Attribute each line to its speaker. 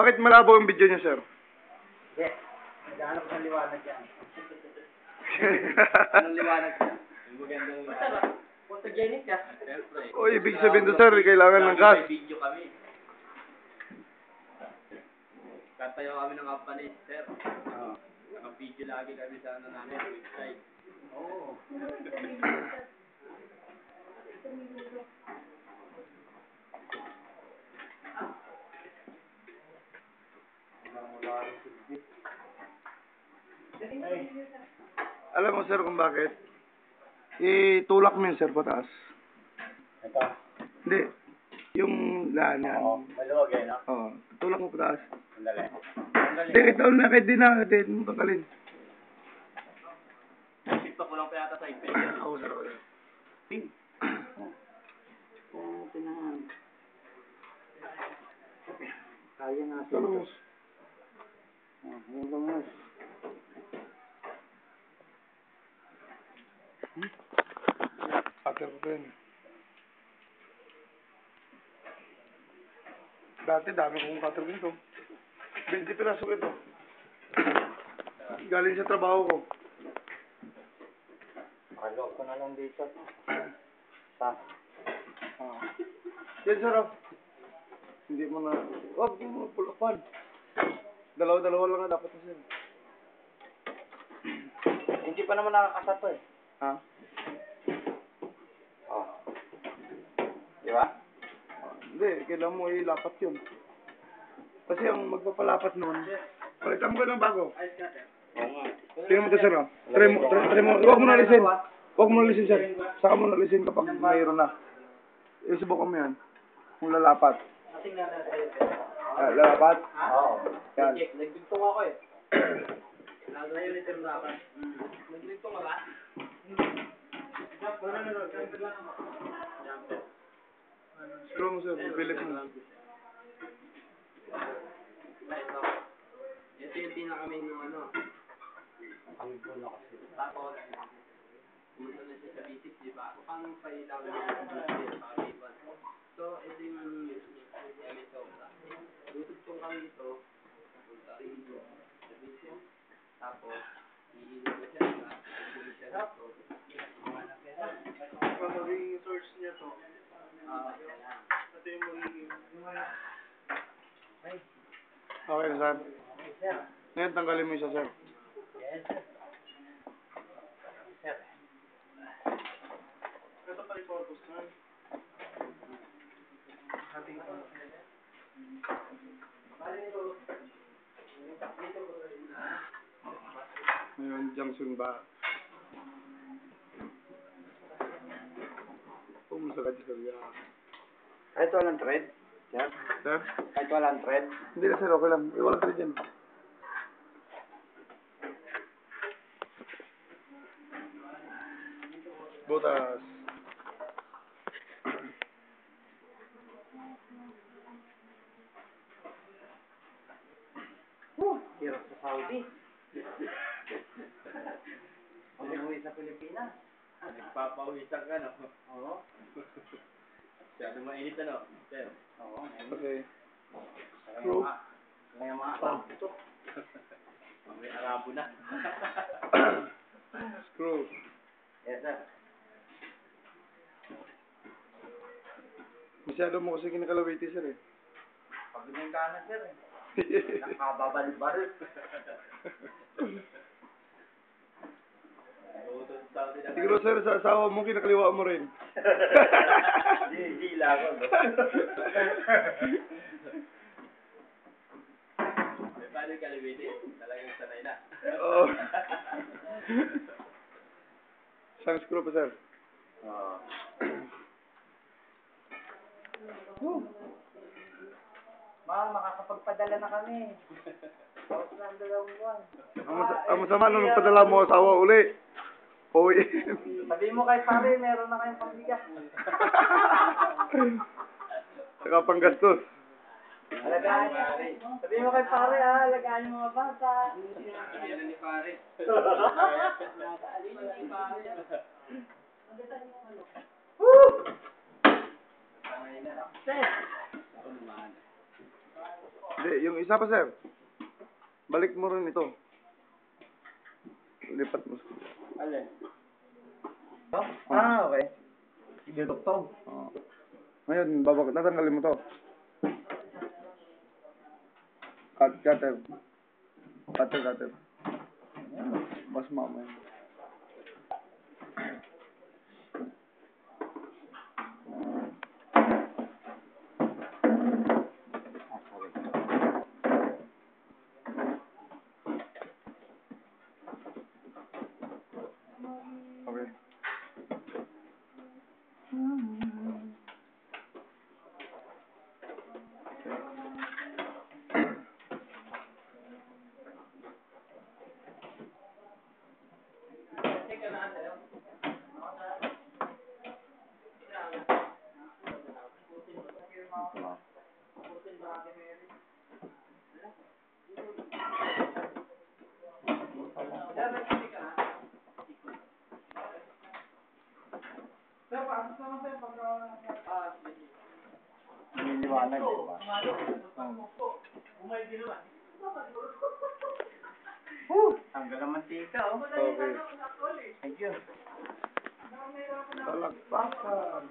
Speaker 1: Bakit malabo yung video niyo, sir?
Speaker 2: Yes. Naghahanap ng liwanag yan. Anong liwanag yan? Yung magandang liwanag. Photogenic ka.
Speaker 1: O, ibig sabihin to, sir, kailangan ng gas.
Speaker 3: May video kami. Katayo kami ng company, sir. Naka-video lagi kami sa ano namin, website.
Speaker 2: Oo.
Speaker 1: Alam mo, sir, kung bakit? Itulak mo yun, sir, pataas.
Speaker 2: Ito.
Speaker 1: Hindi. Yung daan yan.
Speaker 2: Oo. Maluwag eh, no?
Speaker 1: Oo. Tulak mo pataas.
Speaker 2: Sandali.
Speaker 1: Hindi, ito na, kahit di na, kahit mo tatalin.
Speaker 3: TikTok ko lang pa yata sa iPad.
Speaker 1: Oo, sir.
Speaker 2: Oo, tinahan. Kaya nga ito.
Speaker 1: Tulungus.
Speaker 2: Yung lungus.
Speaker 1: Cutter ko yun. Dati, dami kong cutter dito. 20 piraso ito. Galing sa trabaho ko.
Speaker 2: Kalok ko na lang dito. Sa.
Speaker 1: Yan, sir, oh. Hindi mo na, wag mo pulapan. Dalawa-dalawa lang na dapat na, sir.
Speaker 2: Hindi pa naman nakakasato eh.
Speaker 1: Ha?
Speaker 2: Oh. Di ba?
Speaker 1: Hindi, kailangan mo ilapat yun. Kasi ang magpapalapat nun, palitan mo ka ng bago.
Speaker 2: Oo nga.
Speaker 1: Tingnan mo to, sir, oh. Try mo. Huwag mo na lisin. Huwag mo na lisin, sir. Saka mo na lisin kapag mayroon na. Isubukan mo yan. Kung lalapat. Lalapat?
Speaker 2: Oo.
Speaker 1: Yan.
Speaker 3: Nagdugtong ako eh. Lalo na yun ito yung dapat. Nagdugtong ka ba?
Speaker 1: Screw mo, sir. Pilit mo.
Speaker 3: Ito yung pinakami nung ano.
Speaker 2: Ang gulo kasi.
Speaker 3: Tapos, pumunta na siya sa basic, di ba? Paano pa ilangan yung basic? So, ito yung gamit ko. Tutugtong kami ito. Punta rin ito sa basic. Tapos, iinom na siya. Iinom siya dito.
Speaker 1: Magiging source niya to. Ito yung magiging... Okay na, sir. Ngayon, tanggalin mo isa, sir.
Speaker 2: Yes. Sir.
Speaker 1: Ito pa yung purpose na. Ating pa. Ngayon, junction ba? Pumusta ka dito, sir.
Speaker 2: Kahit walang thread? Sir?
Speaker 1: Sir?
Speaker 2: Kahit walang thread?
Speaker 1: Hindi na, sir. Okay lang. Iwala ka rin dyan. Butas.
Speaker 2: Hirap sa Saudi. Umuwi sa Pilipinas.
Speaker 3: Nagpapawisan ka, no?
Speaker 2: Oo.
Speaker 3: Masyado mainit, ano? Sir.
Speaker 2: Oo.
Speaker 1: Okay.
Speaker 2: True. Kaya mga Arabo ito.
Speaker 3: May Arabo na.
Speaker 1: Screw.
Speaker 2: Yes, sir.
Speaker 1: Masyado mo kasi kinakalawiti, sir, eh.
Speaker 2: Pag ganyan ka na, sir, eh. Nakababal-bal.
Speaker 1: Siguro, sir, sa asawa mo, kinakaliwa mo rin.
Speaker 2: Hila ako, no?
Speaker 3: Paano yung kalibiti? Talagang sanay na.
Speaker 1: Oo. Isang screw pa, sir.
Speaker 2: Oo. Makakapagpadala na kami. Tapos na ang 2 buwan.
Speaker 1: Ang masama nung nagpadala mo asawa uli. Uwi.
Speaker 2: Sabi mo kay pare, meron na kayong pangbigas.
Speaker 1: Saka panggastos.
Speaker 2: Alagaan niya. Sabi mo kay pare, alagaan yung mga bata.
Speaker 3: Sabihan ni pare. Sabihan ni pare.
Speaker 2: Woo!
Speaker 3: Sanay na.
Speaker 2: Sis!
Speaker 3: Ako naman.
Speaker 1: Hindi, yung isa pa, sir. Balik mo rin ito. Lipat mo.
Speaker 2: Alin? Ah, okay. Sige, doktor.
Speaker 1: Oh. Ngayon, tatanggalin mo to. Cutter. Cutter. Mas mamaya. Okay. Niliwanag, di ba?
Speaker 2: Tanggal ang mantika, oh.
Speaker 1: Okay.
Speaker 2: Thank you.
Speaker 1: Palakpakan.